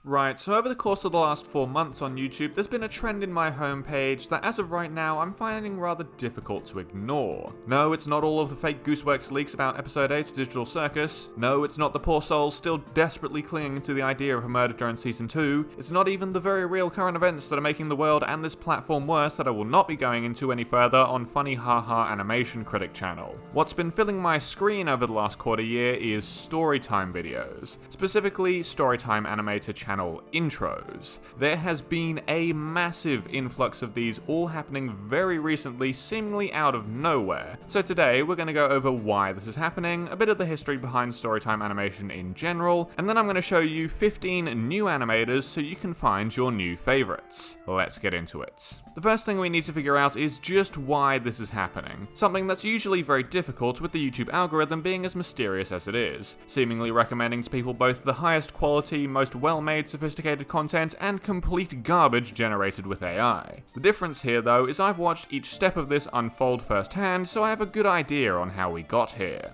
Right, so over the course of the last 4 months on YouTube, there's been a trend in my homepage that as of right now, I'm finding rather difficult to ignore. No, it's not all of the fake Gooseworks leaks about episode 8 of Digital Circus. No, it's not the poor souls still desperately clinging to the idea of a murder during season 2. It's not even the very real current events that are making the world and this platform worse that I will not be going into any further on Funny Haha Animation Critic channel. What's been filling my screen over the last quarter year is storytime videos, specifically storytime animator channel intros. There has been a massive influx of these all happening very recently, seemingly out of nowhere. So today we're going to go over why this is happening, a bit of the history behind storytime animation in general, and then I'm going to show you 15 new animators so you can find your new favorites. Let's get into it. The first thing we need to figure out is just why this is happening, something that's usually very difficult with the YouTube algorithm being as mysterious as it is, seemingly recommending to people both the highest quality, most well-made, sophisticated content and complete garbage generated with AI. The difference here though is I've watched each step of this unfold firsthand, so I have a good idea on how we got here.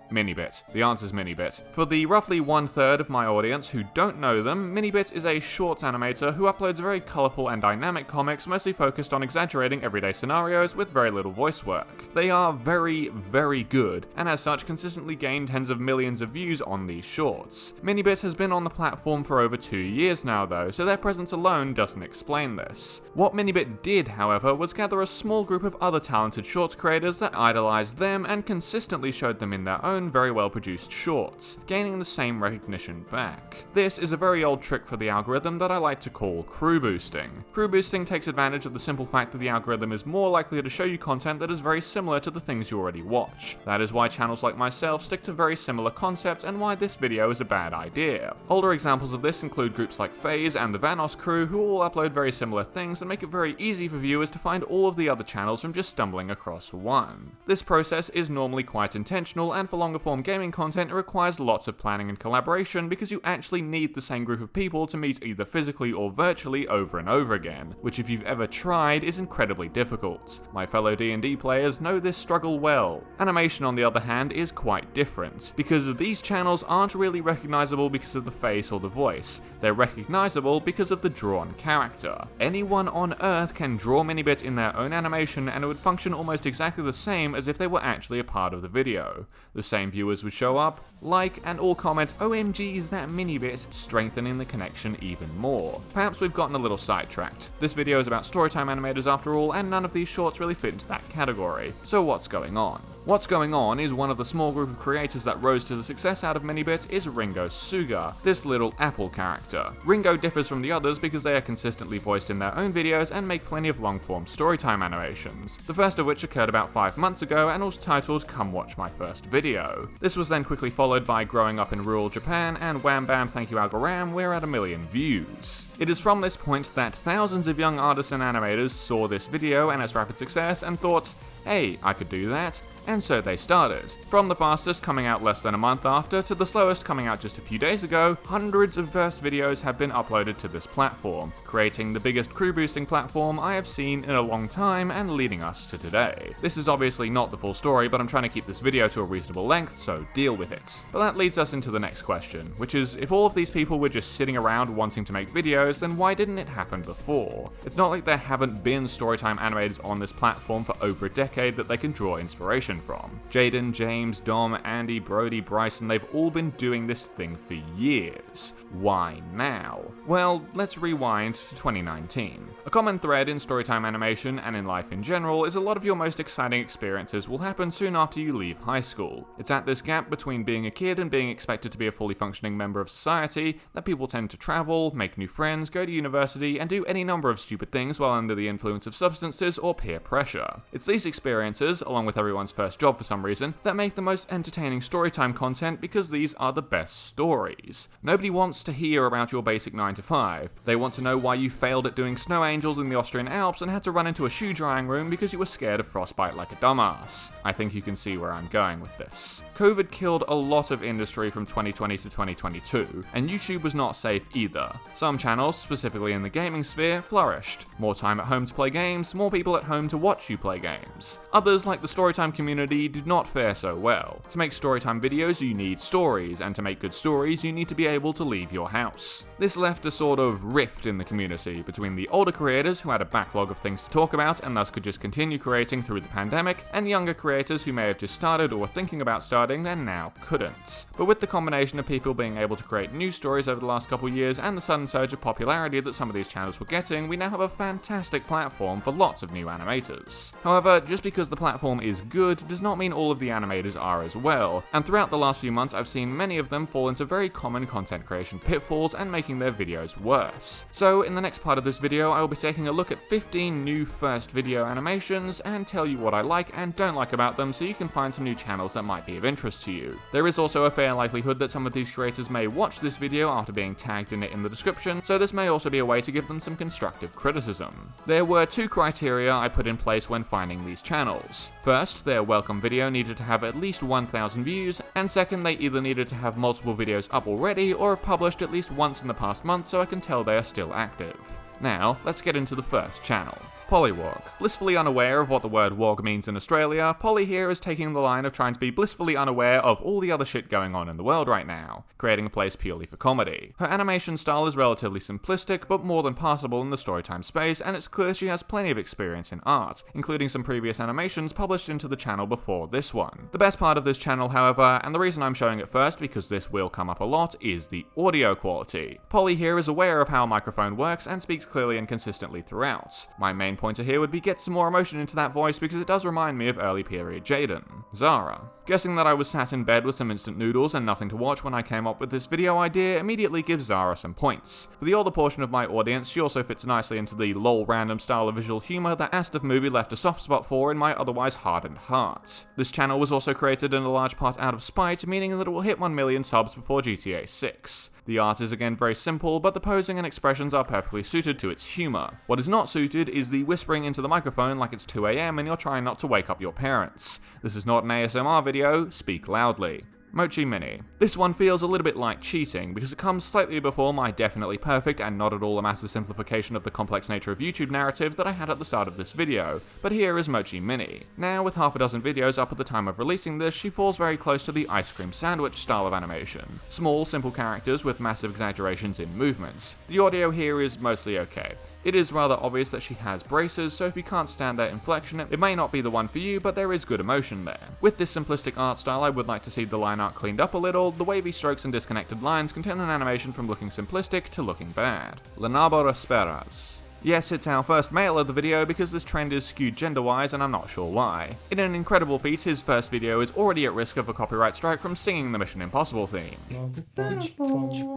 Minibit. The answer's Minibit. For the roughly 1/3 of my audience who don't know them, Minibit is a shorts animator who uploads very colourful and dynamic comics mostly focused on exaggerating everyday scenarios with very little voice work. They are very, very good, and as such consistently gain tens of millions of views on these shorts. Minibit has been on the platform for over 2 years now though, so their presence alone doesn't explain this. What Minibit did, however, was gather a small group of other talented shorts creators that idolized them and consistently showed them in their own very well produced shorts, gaining the same recognition back. This is a very old trick for the algorithm that I like to call crew boosting. Crew boosting takes advantage of the simple fact that the algorithm is more likely to show you content that is very similar to the things you already watch. That is why channels like myself stick to very similar concepts and why this video is a bad idea. Older examples of this include groups like FaZe and the Vanos crew who all upload very similar things and make it very easy for viewers to find all of the other channels from just stumbling across one. This process is normally quite intentional, and for longer form gaming content, it requires lots of planning and collaboration because you actually need the same group of people to meet either physically or virtually over and over again, which if you've ever tried is incredibly difficult. My fellow D&D players know this struggle well. Animation on the other hand is quite different, because these channels aren't really recognizable because of the face or the voice, they're recognizable because of the drawn character. Anyone on Earth can draw Minibit in their own animation and it would function almost exactly the same as if they were actually a part of the video. The same viewers would show up, like, and all comment, "OMG, is that Minibit?" strengthening the connection even more. Perhaps we've gotten a little sidetracked. This video is about storytime animators after all, and none of these shorts really fit into that category. So what's going on? What's going on is one of the small group of creators that rose to the success out of Minibit is Ringo Suga, this little Apple character. Ringo differs from the others because they are consistently voiced in their own videos and make plenty of long-form storytime animations, the first of which occurred about 5 months ago and was titled "Come Watch My First Video." This was then quickly followed by Growing Up in Rural Japan and Wham Bam Thank You Algoram, we're at 1 million views. It is from this point that thousands of young artists and animators saw this video and its rapid success and thought, hey, I could do that. And so they started. From the fastest coming out less than a month after to the slowest coming out just a few days ago, hundreds of first videos have been uploaded to this platform, creating the biggest crew boosting platform I have seen in a long time and leading us to today. This is obviously not the full story, but I'm trying to keep this video to a reasonable length, so deal with it. But that leads us into the next question, which is if all of these people were just sitting around wanting to make videos, then why didn't it happen before? It's not like there haven't been storytime animators on this platform for over a decade that they can draw inspiration from. Jaden, James, Dom, Andy, Brody, Bryson, they've all been doing this thing for years. Why now? Well, let's rewind to 2019. A common thread in storytime animation and in life in general is a lot of your most exciting experiences will happen soon after you leave high school. It's at this gap between being a kid and being expected to be a fully functioning member of society that people tend to travel, make new friends, go to university, and do any number of stupid things while under the influence of substances or peer pressure. It's these experiences, along with everyone's first job for some reason, that make the most entertaining storytime content because these are the best stories. Nobody wants to hear about your basic 9 to 5. They want to know why you failed at doing snow angels in the Austrian Alps and had to run into a shoe drying room because you were scared of frostbite like a dumbass. I think you can see where I'm going with this. COVID killed a lot of industry from 2020 to 2022, and YouTube was not safe either. Some channels, specifically in the gaming sphere, flourished. More time at home to play games, more people at home to watch you play games. Others, like the Storytime community, did not fare so well. To make Storytime videos, you need stories, and to make good stories, you need to be able to leave your house. This left a sort of rift in the community between the older creators who had a backlog of things to talk about and thus could just continue creating through the pandemic, and younger creators who may have just started or were thinking about starting and now couldn't. But with the combination of people being able to create new stories over the last couple years and the sudden surge of popularity that some of these channels were getting, we now have a fantastic platform for lots of new animators. However, just because the platform is good does not mean all of the animators are as well, and throughout the last few months I've seen many of them fall into very common content creation pitfalls and making their videos worse. So in the next part of this video I will be taking a look at 15 new first video animations and tell you what I like and don't like about them so you can find some new channels that might be of interest to you. There is also a fair likelihood that some of these creators may watch this video after being tagged in it in the description, so this may also be a way to give them some constructive criticism. There were two criteria I put in place when finding these channels. First, their welcome video needed to have at least 1,000 views, and second, they either needed to have multiple videos up already or have published at least once in the past month so I can tell they are still active. Now, let's get into the first channel. Pollywog. Blissfully unaware of what the word wog means in Australia, Polly here is taking the line of trying to be blissfully unaware of all the other shit going on in the world right now, creating a place purely for comedy. Her animation style is relatively simplistic, but more than passable in the Storytime space, and it's clear she has plenty of experience in art, including some previous animations published into the channel before this one. The best part of this channel, however, and the reason I'm showing it first because this will come up a lot, is the audio quality. Polly here is aware of how a microphone works and speaks clearly and consistently throughout. My main pointer here would be get some more emotion into that voice because it does remind me of early period Jaden. Zara. Guessing that I was sat in bed with some instant noodles and nothing to watch when I came up with this video idea immediately gives Zara some points. For the older portion of my audience, she also fits nicely into the lol random style of visual humor that Astaf Movie left a soft spot for in my otherwise hardened heart. This channel was also created in a large part out of spite, meaning that it will hit 1 million subs before GTA 6. The art is again very simple, but the posing and expressions are perfectly suited to its humor. What is not suited is the whispering into the microphone like it's 2 AM and you're trying not to wake up your parents. This is not an ASMR video, speak loudly. Mochi Mini. This one feels a little bit like cheating, because it comes slightly before my definitely perfect and not at all a massive simplification of the complex nature of YouTube narrative that I had at the start of this video, but here is Mochi Mini. Now, with half a dozen videos up at the time of releasing this, she falls very close to the ice cream sandwich style of animation. Small, simple characters with massive exaggerations in movements. The audio here is mostly okay. It is rather obvious that she has braces, so if you can't stand that inflection, it may not be the one for you, but there is good emotion there. With this simplistic art style, I would like to see the line art cleaned up a little. The wavy strokes and disconnected lines can turn an animation from looking simplistic to looking bad. Lenabor Esperas. Yes, it's our first male of the video because this trend is skewed gender-wise and I'm not sure why. In an incredible feat, his first video is already at risk of a copyright strike from singing the Mission Impossible theme.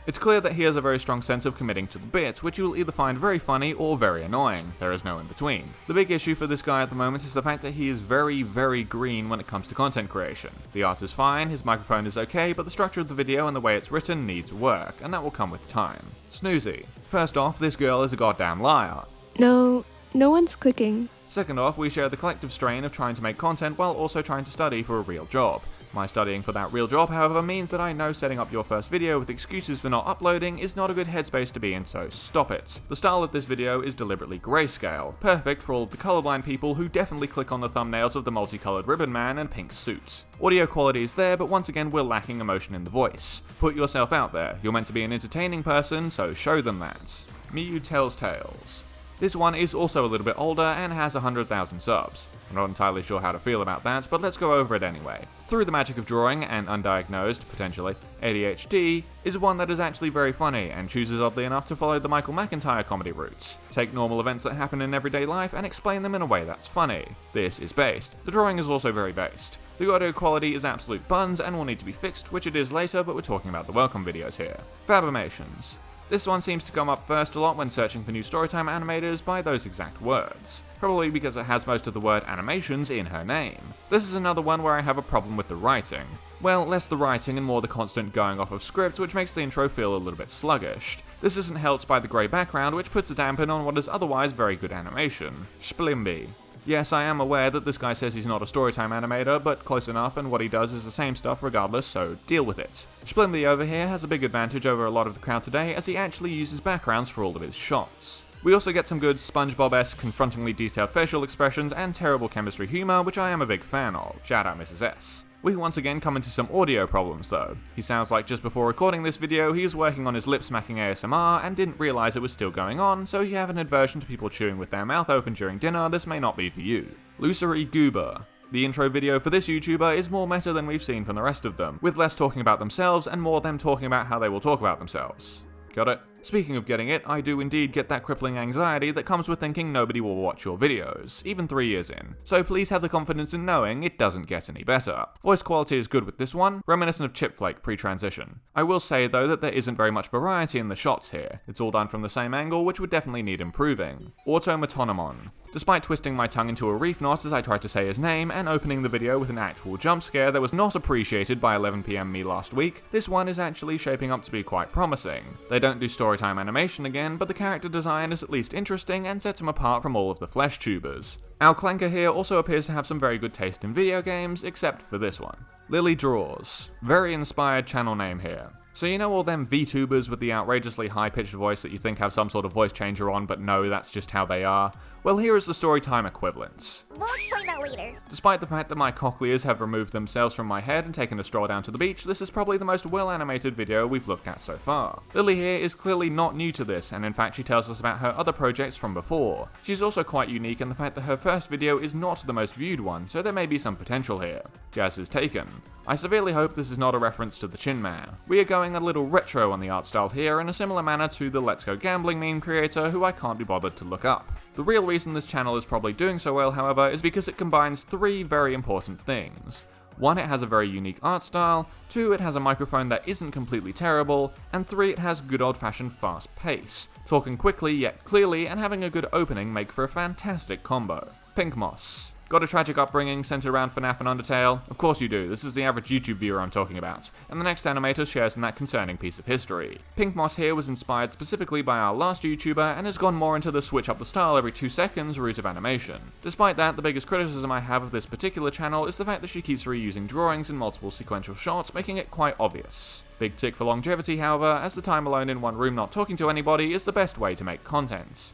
It's clear that he has a very strong sense of committing to the bit, which you will either find very funny or very annoying. There is no in between. The big issue for this guy at the moment is the fact that he is very, very green when it comes to content creation. The art is fine, his microphone is okay, but the structure of the video and the way it's written needs work, and that will come with time. Snoozy. First off, this girl is a goddamn liar. No one's clicking. Second off, we share the collective strain of trying to make content while also trying to study for a real job. My studying for that real job, however, means that I know setting up your first video with excuses for not uploading is not a good headspace to be in, so stop it. The style of this video is deliberately grayscale, perfect for all of the colorblind people who definitely click on the thumbnails of the multicolored ribbon man and pink suit. Audio quality is there, but once again we're lacking emotion in the voice. Put yourself out there, you're meant to be an entertaining person, so show them that. Miyu Tells Tales. This one is also a little bit older and has 100,000 subs. I'm not entirely sure how to feel about that, but let's go over it anyway. Through the magic of drawing and undiagnosed, potentially, ADHD is one that is actually very funny and chooses oddly enough to follow the Michael McIntyre comedy roots. Take normal events that happen in everyday life and explain them in a way that's funny. This is based. The drawing is also very based. The audio quality is absolute buns and will need to be fixed, which it is later, but we're talking about the welcome videos here. Fabimations. This one seems to come up first a lot when searching for new Storytime animators by those exact words, probably because it has most of the word animations in her name. This is another one where I have a problem with the writing. Well, less the writing and more the constant going off of script, which makes the intro feel a little bit sluggish. This isn't helped by the grey background, which puts a dampen on what is otherwise very good animation. Splimby. Yes, I am aware that this guy says he's not a storytime animator, but close enough, and what he does is the same stuff regardless, so deal with it. Splimby over here has a big advantage over a lot of the crowd today, as he actually uses backgrounds for all of his shots. We also get some good SpongeBob-esque, confrontingly detailed facial expressions and terrible chemistry humour, which I am a big fan of. Shout out Mrs. S. We once again come into some audio problems though. He sounds like just before recording this video, he was working on his lip-smacking ASMR and didn't realise it was still going on, so if you have an aversion to people chewing with their mouth open during dinner, this may not be for you. Lucery Goober. The intro video for this YouTuber is more meta than we've seen from the rest of them, with less talking about themselves and more them talking about how they will talk about themselves. Got it? Speaking of getting it, I do indeed get that crippling anxiety that comes with thinking nobody will watch your videos, even 3 years in. So please have the confidence in knowing it doesn't get any better. Voice quality is good with this one, reminiscent of Chipflake pre-transition. I will say though that there isn't very much variety in the shots here. It's all done from the same angle, which would definitely need improving. Automatonomon. Despite twisting my tongue into a reef knot as I tried to say his name, and opening the video with an actual jump scare that was not appreciated by 11 PM me last week, this one is actually shaping up to be quite promising. They don't do storytime animation again, but the character design is at least interesting and sets him apart from all of the flesh tubers. Our Clanker here also appears to have some very good taste in video games, except for this one. Lily Draws. Very inspired channel name here. So you know all them VTubers with the outrageously high-pitched voice that you think have some sort of voice changer on, but no, that's just how they are? Well, here is the storytime equivalent. We'll explain that later. Despite the fact that my cochlears have removed themselves from my head and taken a stroll down to the beach, this is probably the most well-animated video we've looked at so far. Lily here is clearly not new to this, and in fact she tells us about her other projects from before. She's also quite unique in the fact that her first video is not the most viewed one, so there may be some potential here. Jazz is taken. I severely hope this is not a reference to the Chin Man. We are going a little retro on the art style here in a similar manner to the Let's Go Gambling meme creator who I can't be bothered to look up. The real reason this channel is probably doing so well, however, is because it combines 3 very important things. 1, it has a very unique art style, 2, it has a microphone that isn't completely terrible, and 3, it has good old-fashioned fast pace. Talking quickly yet clearly and having a good opening make for a fantastic combo. Pink Moss. Got a tragic upbringing centered around FNAF and Undertale? Of course you do, this is the average YouTube viewer I'm talking about, and the next animator shares in that concerning piece of history. Pink Moss here was inspired specifically by our last YouTuber and has gone more into the switch up the style every 2 seconds route of animation. Despite that, the biggest criticism I have of this particular channel is the fact that she keeps reusing drawings in multiple sequential shots, making it quite obvious. Big tick for longevity, however, as the time alone in one room not talking to anybody is the best way to make content.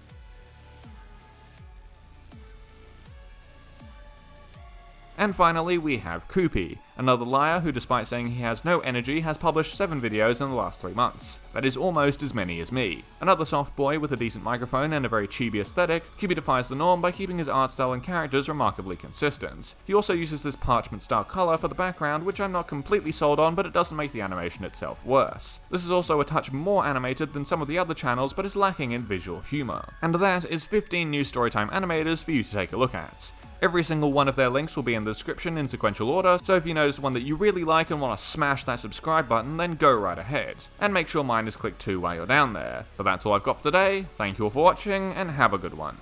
And finally, we have Koopy, another liar who, despite saying he has no energy, has published 7 videos in the last 3 months. That is almost as many as me. Another soft boy with a decent microphone and a very chibi aesthetic, Koopy defies the norm by keeping his art style and characters remarkably consistent. He also uses this parchment style colour for the background, which I'm not completely sold on, but it doesn't make the animation itself worse. This is also a touch more animated than some of the other channels, but is lacking in visual humour. And that is 15 new storytime animators for you to take a look at. Every single one of their links will be in the description in sequential order, so if you notice one that you really like and want to smash that subscribe button, then go right ahead. And make sure mine is clicked too while you're down there. But that's all I've got for today, thank you all for watching, and have a good one.